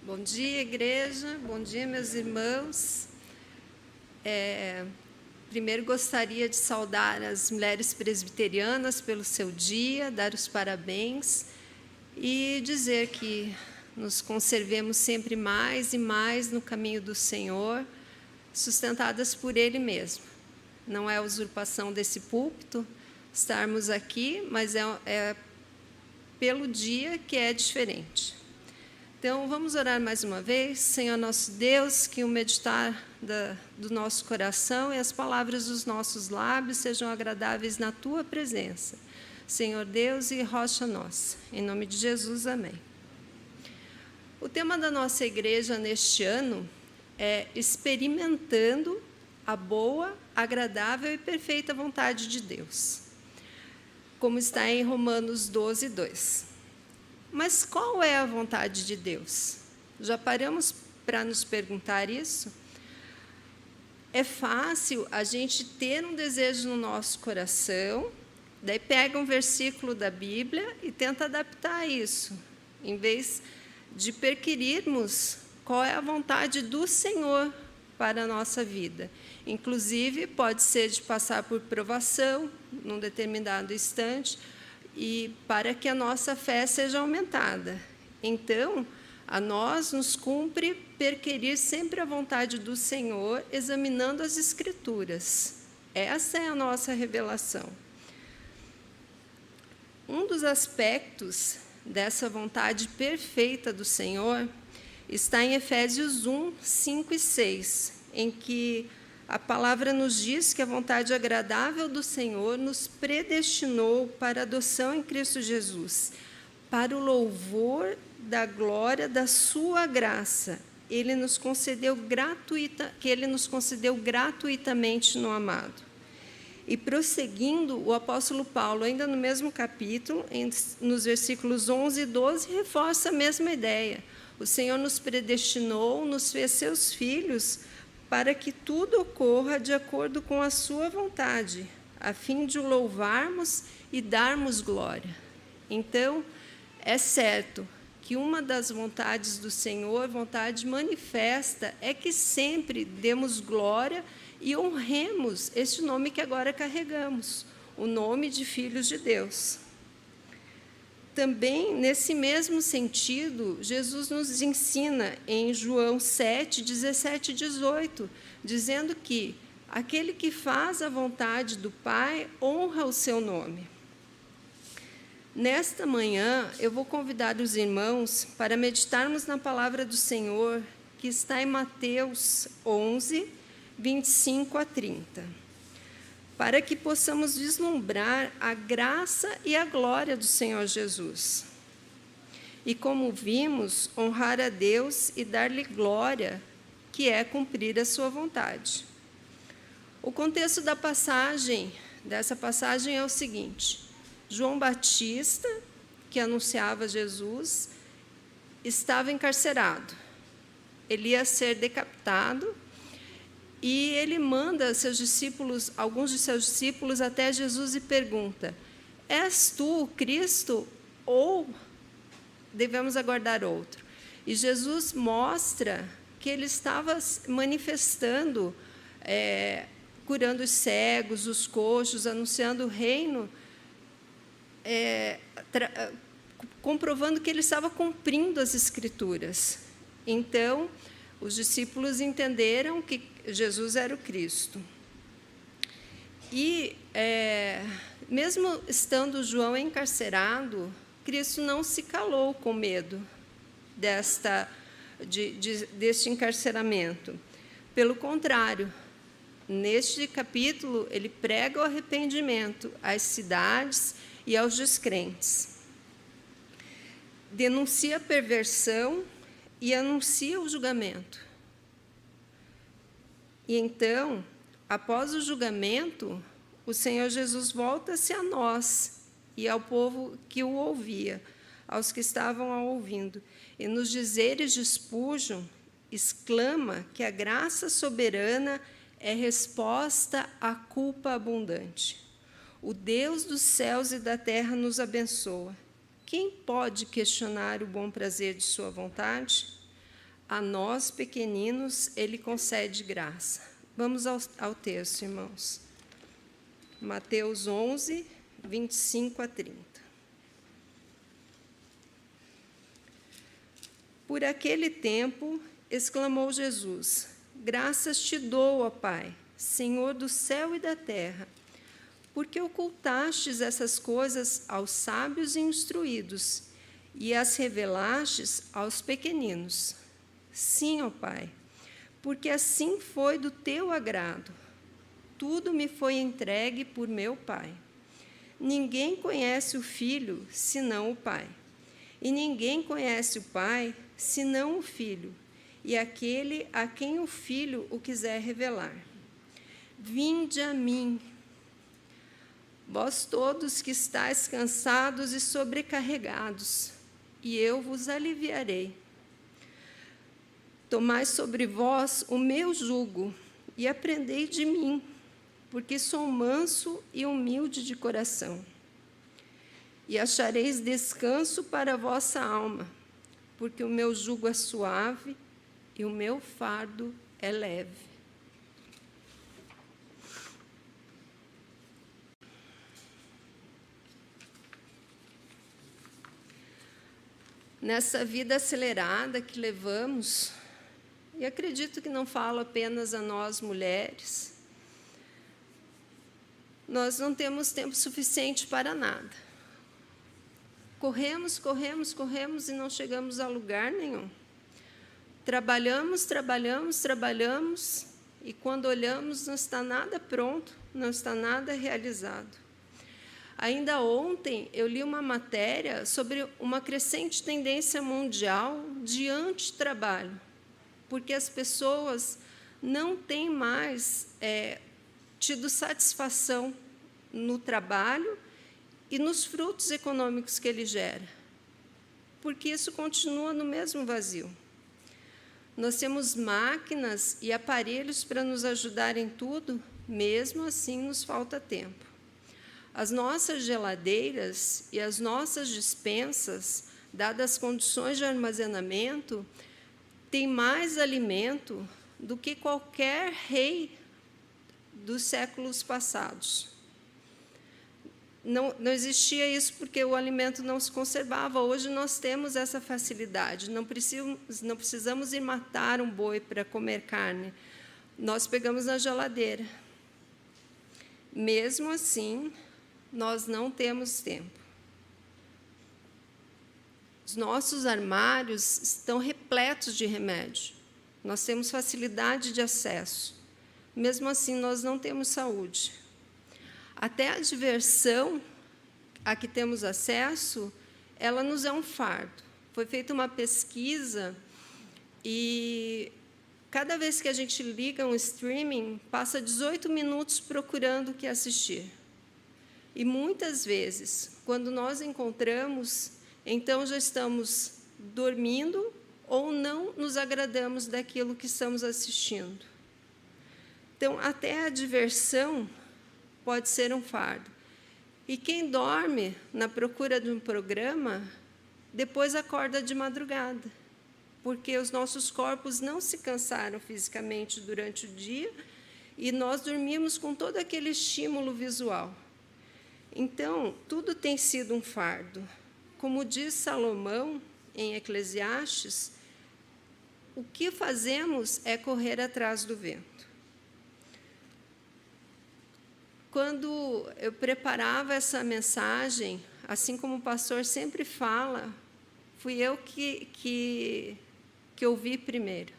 Bom dia, igreja. Bom dia, meus irmãos. Primeiro gostaria de saudar as mulheres presbiterianas pelo seu dia, dar os parabéns e dizer que nos conservemos sempre mais e mais no caminho do Senhor, sustentadas por Ele mesmo. Não é usurpação desse púlpito estarmos aqui, mas é pelo dia que é diferente. Então, vamos orar mais uma vez. Senhor nosso Deus, que o meditar do nosso coração e as palavras dos nossos lábios sejam agradáveis na Tua presença. Senhor Deus e rocha nossa. Em nome de Jesus, amém. O tema da nossa igreja neste ano é experimentando a boa, agradável e perfeita vontade de Deus, como está em Romanos 12, 2. Mas qual é a vontade de Deus? Já paramos para nos perguntar isso? É fácil a gente ter um desejo no nosso coração, daí pega um versículo da Bíblia e tenta adaptar isso, em vez de perquirirmos qual é a vontade do Senhor para a nossa vida. Inclusive, pode ser de passar por provação, num determinado instante, e para que a nossa fé seja aumentada. Então, a nós nos cumpre perquirir sempre a vontade do Senhor, examinando as Escrituras. Essa é a nossa revelação. Um dos aspectos dessa vontade perfeita do Senhor está em Efésios 1, 5 e 6, em que a palavra nos diz que a vontade agradável do Senhor nos predestinou para a adoção em Cristo Jesus, para o louvor da glória da sua graça. Que Ele nos concedeu gratuitamente no amado. E prosseguindo, o apóstolo Paulo, ainda no mesmo capítulo, nos versículos 11 e 12, reforça a mesma ideia. O Senhor nos predestinou, nos fez seus filhos, para que tudo ocorra de acordo com a sua vontade, a fim de o louvarmos e darmos glória. Então, é certo que uma das vontades do Senhor, vontade manifesta, é que sempre demos glória e honremos este nome que agora carregamos, o nome de filhos de Deus. Também, nesse mesmo sentido, Jesus nos ensina em João 7, 17 e 18, dizendo que aquele que faz a vontade do Pai honra o seu nome. Nesta manhã, eu vou convidar os irmãos para meditarmos na palavra do Senhor, que está em Mateus 11, 25 a 30. Para que possamos vislumbrar a graça e a glória do Senhor Jesus. E como vimos, honrar a Deus e dar-lhe glória, que é cumprir a sua vontade. O contexto dessa passagem é o seguinte: João Batista, que anunciava Jesus, estava encarcerado. Ele ia ser decapitado. E ele manda alguns de seus discípulos até Jesus e pergunta: és tu o Cristo ou devemos aguardar outro? E Jesus mostra que ele estava manifestando, curando os cegos, os coxos, anunciando o reino, comprovando que ele estava cumprindo as Escrituras. Então, os discípulos entenderam que Jesus era o Cristo. E, mesmo estando João encarcerado, Cristo não se calou com medo deste encarceramento. Pelo contrário, neste capítulo, ele prega o arrependimento às cidades e aos descrentes. Denuncia a perversão e anuncia o julgamento. E então, após o julgamento, o Senhor Jesus volta-se a nós e ao povo que o ouvia, aos que estavam ouvindo, e nos dizeres de Spurgeon, exclama que a graça soberana é resposta à culpa abundante. O Deus dos céus e da terra nos abençoa. Quem pode questionar o bom prazer de sua vontade? a nós, pequeninos, Ele concede graça. Vamos ao texto, irmãos. Mateus 11, 25 a 30. Por aquele tempo, exclamou Jesus: graças te dou, ó Pai, Senhor do céu e da terra, porque ocultastes essas coisas aos sábios e instruídos e as revelastes aos pequeninos. Sim, ó Pai, porque assim foi do teu agrado. Tudo me foi entregue por meu Pai. Ninguém conhece o Filho, senão o Pai. E ninguém conhece o Pai, senão o Filho, e aquele a quem o Filho o quiser revelar. Vinde a mim, vós todos que estáis cansados e sobrecarregados, e eu vos aliviarei. Tomai sobre vós o meu jugo e aprendei de mim, porque sou manso e humilde de coração. E achareis descanso para a vossa alma, porque o meu jugo é suave e o meu fardo é leve. Nessa vida acelerada que levamos, e acredito que não falo apenas a nós mulheres, nós não temos tempo suficiente para nada. Corremos, corremos, corremos e não chegamos a lugar nenhum. Trabalhamos, trabalhamos, trabalhamos, e quando olhamos não está nada pronto, não está nada realizado. Ainda ontem eu li uma matéria sobre uma crescente tendência mundial de antitrabalho, porque as pessoas não têm mais tido satisfação no trabalho e nos frutos econômicos que ele gera, porque isso continua no mesmo vazio. Nós temos máquinas e aparelhos para nos ajudar em tudo, mesmo assim nos falta tempo. As nossas geladeiras e as nossas despensas, dadas as condições de armazenamento, têm mais alimento do que qualquer rei dos séculos passados. Não existia isso porque o alimento não se conservava. Hoje nós temos essa facilidade. Não precisamos ir matar um boi para comer carne. Nós pegamos na geladeira. Mesmo assim, nós não temos tempo. Os nossos armários estão repletos de remédio. Nós temos facilidade de acesso. Mesmo assim, nós não temos saúde. Até a diversão a que temos acesso, ela nos é um fardo. Foi feita uma pesquisa e cada vez que a gente liga um streaming, passa 18 minutos procurando o que assistir. E muitas vezes, quando nós encontramos, então já estamos dormindo ou não nos agradamos daquilo que estamos assistindo. Então, até a diversão pode ser um fardo. E quem dorme na procura de um programa, depois acorda de madrugada, porque os nossos corpos não se cansaram fisicamente durante o dia e nós dormimos com todo aquele estímulo visual. Então, tudo tem sido um fardo. Como diz Salomão, em Eclesiastes, o que fazemos é correr atrás do vento. Quando eu preparava essa mensagem, assim como o pastor sempre fala, fui eu que ouvi primeiro,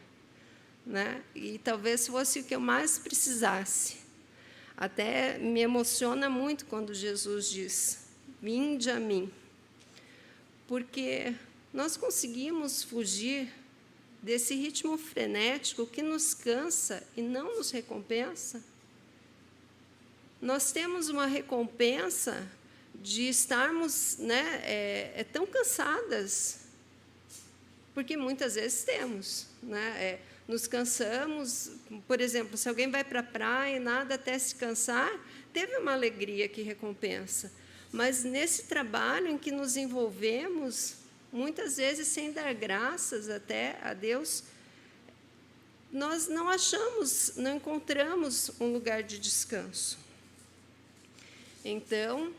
né? E talvez fosse o que eu mais precisasse. Até me emociona muito quando Jesus diz: vinde a mim, porque nós conseguimos fugir desse ritmo frenético que nos cansa e não nos recompensa. Nós temos uma recompensa de estarmos tão cansadas, porque muitas vezes temos. Nos cansamos, por exemplo, se alguém vai para a praia e nada até se cansar, teve uma alegria que recompensa. Mas nesse trabalho em que nos envolvemos, muitas vezes sem dar graças até a Deus nós não encontramos um lugar de descanso. Então,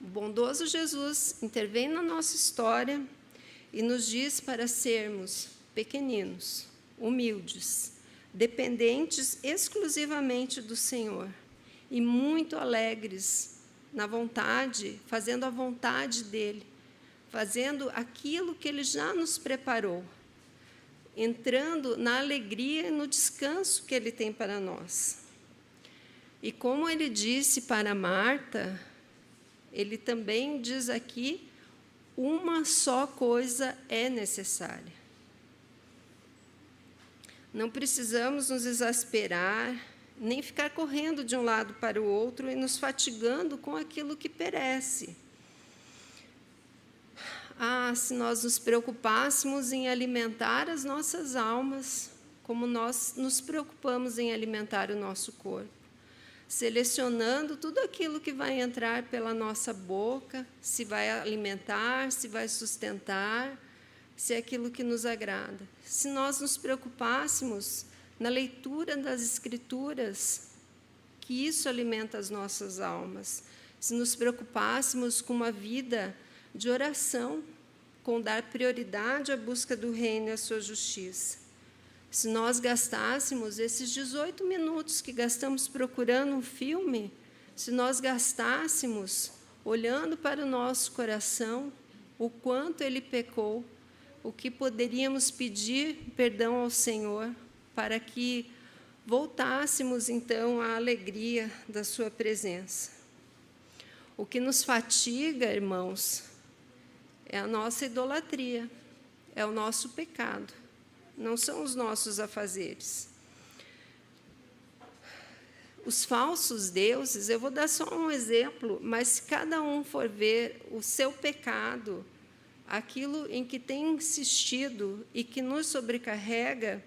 o bondoso Jesus intervém na nossa história e nos diz para sermos pequeninos, humildes, dependentes exclusivamente do Senhor e muito alegres na vontade, fazendo a vontade dEle, fazendo aquilo que Ele já nos preparou, entrando na alegria e no descanso que Ele tem para nós. E como Ele disse para Marta, Ele também diz aqui, uma só coisa é necessária. Não precisamos nos exasperar, nem ficar correndo de um lado para o outro e nos fatigando com aquilo que perece. Se nós nos preocupássemos em alimentar as nossas almas, como nós nos preocupamos em alimentar o nosso corpo, selecionando tudo aquilo que vai entrar pela nossa boca, se vai alimentar, se vai sustentar, se é aquilo que nos agrada. Se nós nos preocupássemos na leitura das Escrituras, que isso alimenta as nossas almas, se nos preocupássemos com uma vida de oração, com dar prioridade à busca do reino e à sua justiça. Se nós gastássemos esses 18 minutos que gastamos procurando um filme, se nós gastássemos olhando para o nosso coração, o quanto ele pecou, o que poderíamos pedir perdão ao Senhor, para que voltássemos, então, à alegria da sua presença. O que nos fatiga, irmãos, é a nossa idolatria, é o nosso pecado, não são os nossos afazeres. Os falsos deuses, eu vou dar só um exemplo, mas se cada um for ver o seu pecado, aquilo em que tem insistido e que nos sobrecarrega,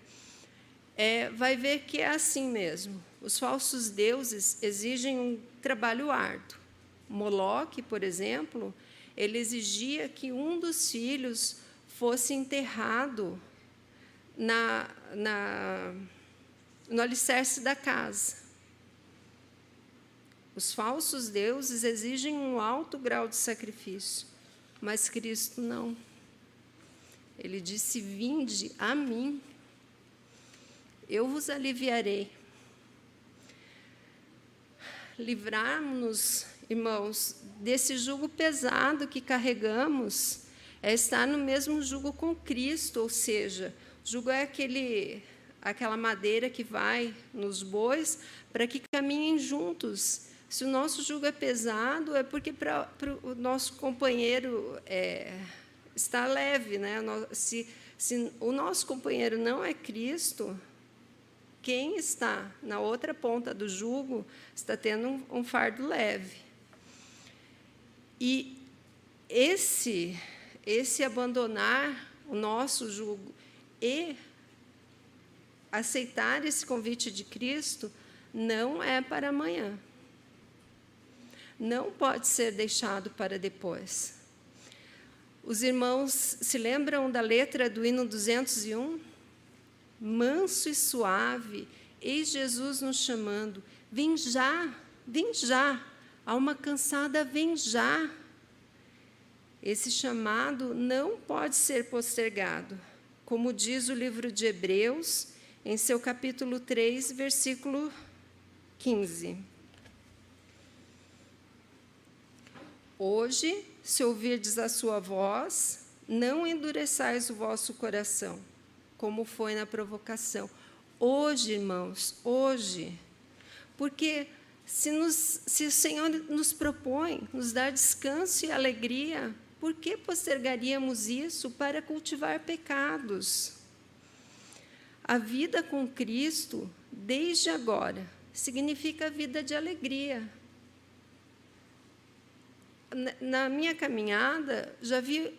vai ver que é assim mesmo. Os falsos deuses exigem um trabalho árduo. Moloque, por exemplo, ele exigia que um dos filhos fosse enterrado no alicerce da casa. Os falsos deuses exigem um alto grau de sacrifício, mas Cristo não. Ele disse: vinde a mim, eu vos aliviarei. Livrarmos-nos, irmãos, desse jugo pesado que carregamos, é estar no mesmo jugo com Cristo, ou seja, o jugo é aquela madeira que vai nos bois para que caminhem juntos. Se o nosso jugo é pesado, é porque para o nosso companheiro está leve, né? Se o nosso companheiro não é Cristo, quem está na outra ponta do jugo está tendo um fardo leve. E esse abandonar o nosso jugo e aceitar esse convite de Cristo não é para amanhã. Não pode ser deixado para depois. Os irmãos se lembram da letra do hino 201? Manso e suave, eis Jesus nos chamando, vem já, alma cansada, vem já. Esse chamado não pode ser postergado, como diz o livro de Hebreus, em seu capítulo 3, versículo 15. Hoje, se ouvirdes a sua voz, não endureçais o vosso coração, como foi na provocação. Hoje, irmãos, hoje. Porque se o Senhor nos propõe, nos dar descanso e alegria, por que postergaríamos isso para cultivar pecados? A vida com Cristo, desde agora, significa vida de alegria. Na minha caminhada, já vi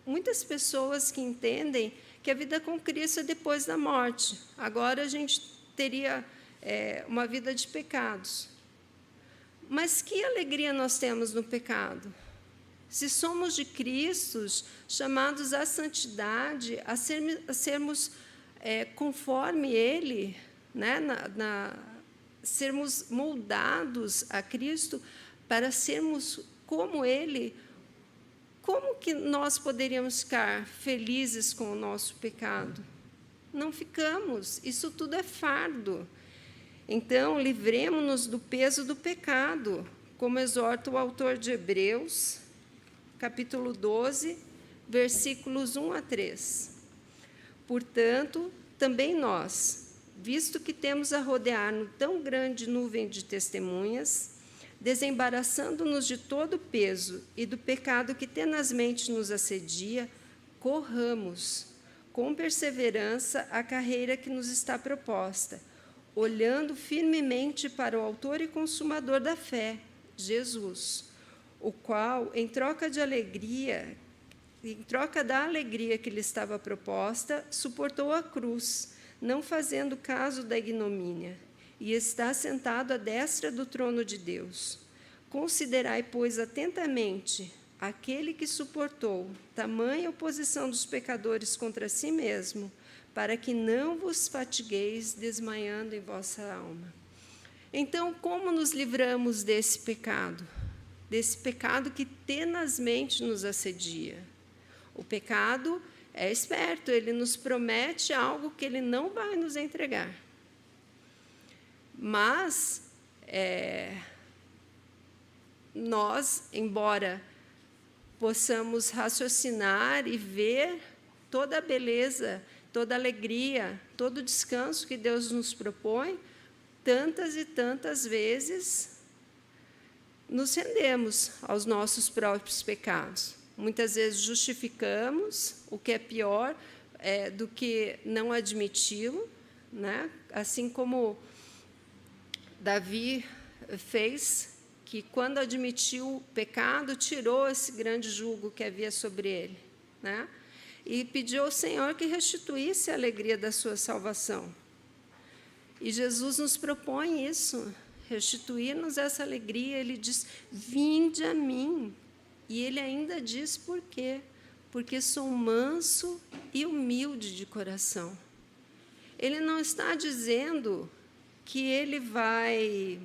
muitas pessoas que entendem que a vida com Cristo é depois da morte. Agora a gente teria uma vida de pecados. Mas que alegria nós temos no pecado? Se somos de Cristo, chamados à santidade, a sermos conforme Ele, né, sermos moldados a Cristo para sermos como Ele. Como que nós poderíamos ficar felizes com o nosso pecado? Não ficamos, isso tudo é fardo. Então, livremo-nos do peso do pecado, como exorta o autor de Hebreus, capítulo 12, versículos 1 a 3. Portanto, também nós, visto que temos a rodear-nos tão grande nuvem de testemunhas, desembaraçando-nos de todo o peso e do pecado que tenazmente nos assedia, corramos com perseverança a carreira que nos está proposta, olhando firmemente para o autor e consumador da fé, Jesus, o qual, em troca da alegria que lhe estava proposta, suportou a cruz, não fazendo caso da ignomínia, e está sentado à destra do trono de Deus. Considerai, pois, atentamente aquele que suportou tamanha oposição dos pecadores contra si mesmo, para que não vos fatigueis desmaiando em vossa alma. Então, como nos livramos desse pecado? Desse pecado que tenazmente nos assedia. O pecado é esperto, ele nos promete algo que ele não vai nos entregar. Mas nós, embora possamos raciocinar e ver toda a beleza, toda a alegria, todo o descanso que Deus nos propõe, tantas e tantas vezes nos rendemos aos nossos próprios pecados. Muitas vezes justificamos, o que é pior do que não admiti-lo, né? Assim como Davi fez, que quando admitiu o pecado, tirou esse grande jugo que havia sobre ele, né? E pediu ao Senhor que restituísse a alegria da sua salvação. E Jesus nos propõe isso, restituir-nos essa alegria. Ele diz, vinde a mim. E ele ainda diz por quê? Porque sou manso e humilde de coração. Ele não está dizendo que ele vai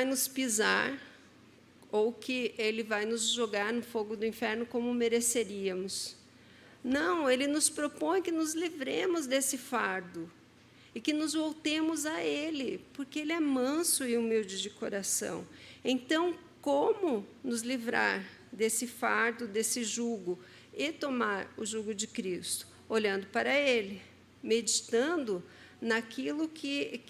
nos pisar ou que ele vai nos jogar no fogo do inferno como mereceríamos. Não, ele nos propõe que nos livremos desse fardo e que nos voltemos a ele, porque ele é manso e humilde de coração. Então, como nos livrar desse fardo, desse jugo, e tomar o jugo de Cristo? Olhando para ele, meditando naquilo que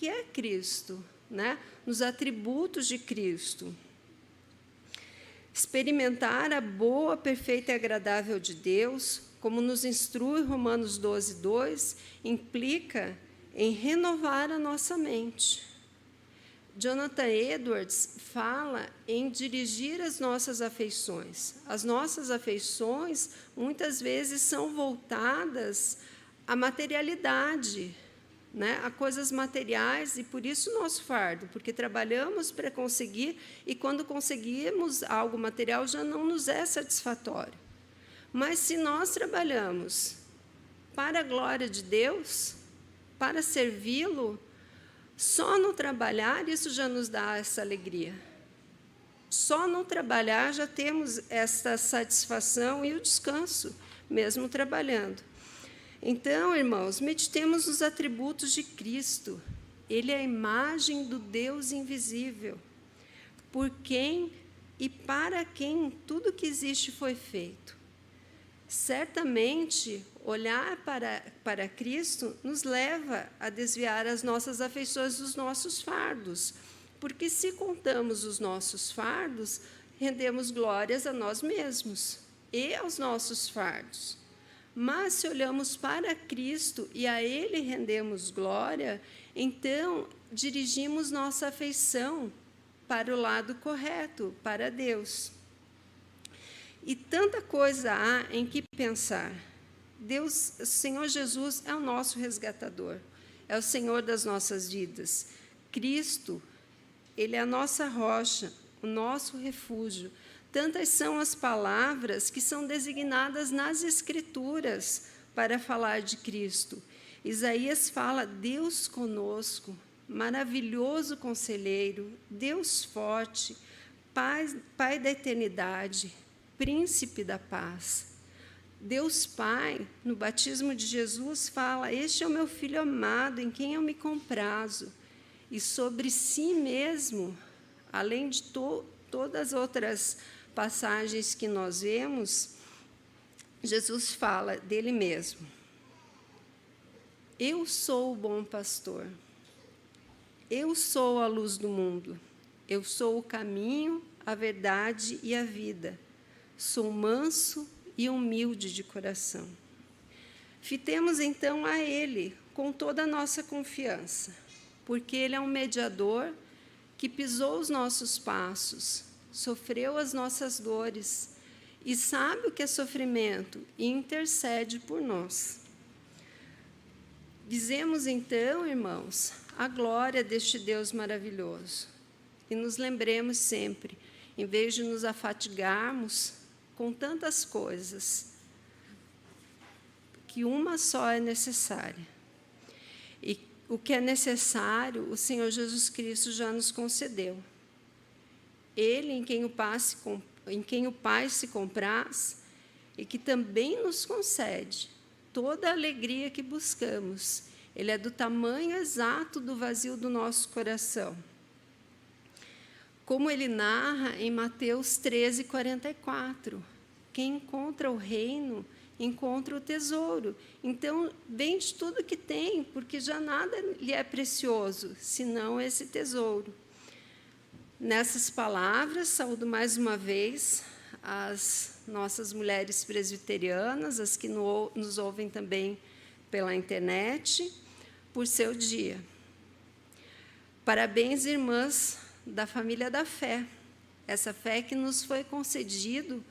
é Cristo, né? Nos atributos de Cristo. Experimentar a boa, perfeita e agradável de Deus, como nos instrui Romanos 12, 2, implica em renovar a nossa mente. Jonathan Edwards fala em dirigir as nossas afeições. As nossas afeições, muitas vezes, são voltadas à materialidade, né? A coisas materiais, e por isso o nosso fardo, porque trabalhamos para conseguir, e quando conseguimos algo material, já não nos é satisfatório. Mas se nós trabalhamos para a glória de Deus, para servi-lo, só no trabalhar, isso já nos dá essa alegria. Só no trabalhar já temos essa satisfação e o descanso, mesmo trabalhando. Então, irmãos, meditemos nos atributos de Cristo. Ele é a imagem do Deus invisível, por quem e para quem tudo que existe foi feito. Certamente, olhar para Cristo nos leva a desviar as nossas afeições dos nossos fardos, porque se contamos os nossos fardos, rendemos glórias a nós mesmos e aos nossos fardos. Mas se olhamos para Cristo e a Ele rendemos glória, então dirigimos nossa afeição para o lado correto, para Deus. E tanta coisa há em que pensar. Deus, o Senhor Jesus é o nosso resgatador, é o Senhor das nossas vidas. Cristo, Ele é a nossa rocha, o nosso refúgio. Tantas são as palavras que são designadas nas Escrituras para falar de Cristo. Isaías fala: Deus conosco, maravilhoso conselheiro, Deus forte, Pai da eternidade, príncipe da paz. Deus Pai, no batismo de Jesus, fala: este é o meu Filho amado, em quem eu me comprazo. E sobre si mesmo, além de todas as outras passagens que nós vemos, Jesus fala dele mesmo: eu sou o bom pastor, eu sou a luz do mundo, eu sou o caminho, a verdade e a vida, sou manso e humilde de coração. Fitemos, então, a Ele com toda a nossa confiança, porque Ele é um mediador que pisou os nossos passos, sofreu as nossas dores e sabe o que é sofrimento e intercede por nós. Dizemos, então, irmãos, a glória deste Deus maravilhoso e nos lembremos sempre, em vez de nos afatigarmos com tantas coisas, que uma só é necessária. E o que é necessário, o Senhor Jesus Cristo já nos concedeu. Ele, em quem o Pai se compraz, e que também nos concede toda a alegria que buscamos. Ele é do tamanho exato do vazio do nosso coração. Como ele narra em Mateus 13:44, quem encontra o reino, encontra o tesouro. Então, vende tudo que tem, porque já nada lhe é precioso, senão esse tesouro. Nessas palavras, saúdo mais uma vez as nossas mulheres presbiterianas, as que nos ouvem também pela internet, por seu dia. Parabéns, irmãs da família da fé, essa fé que nos foi concedido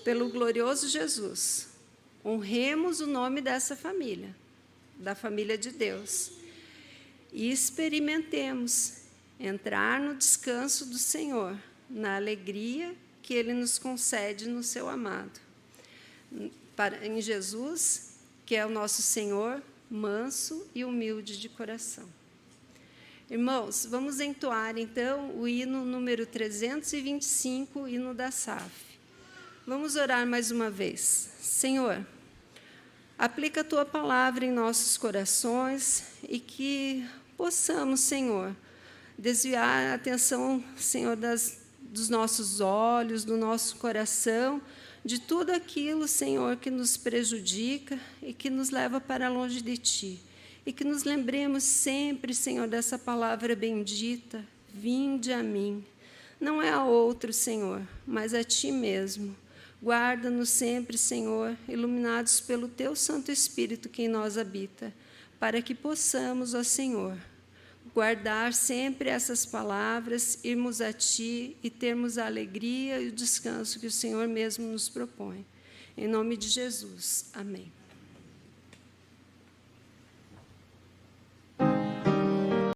pelo glorioso Jesus. Honremos o nome dessa família, da família de Deus, e experimentemos entrar no descanso do Senhor, na alegria que Ele nos concede no seu amado. Em Jesus, que é o nosso Senhor, manso e humilde de coração. Irmãos, vamos entoar, então, o hino número 325, o hino da SAF. Vamos orar mais uma vez. Senhor, aplica a Tua palavra em nossos corações e que possamos, Senhor, desviar a atenção, Senhor, dos nossos olhos, do nosso coração, de tudo aquilo, Senhor, que nos prejudica e que nos leva para longe de Ti. E que nos lembremos sempre, Senhor, dessa palavra bendita: vinde a mim. Não é a outro, Senhor, mas a Ti mesmo. Guarda-nos sempre, Senhor, iluminados pelo Teu Santo Espírito que em nós habita, para que possamos, ó Senhor, guardar sempre essas palavras, irmos a Ti e termos a alegria e o descanso que o Senhor mesmo nos propõe. Em nome de Jesus. Amém.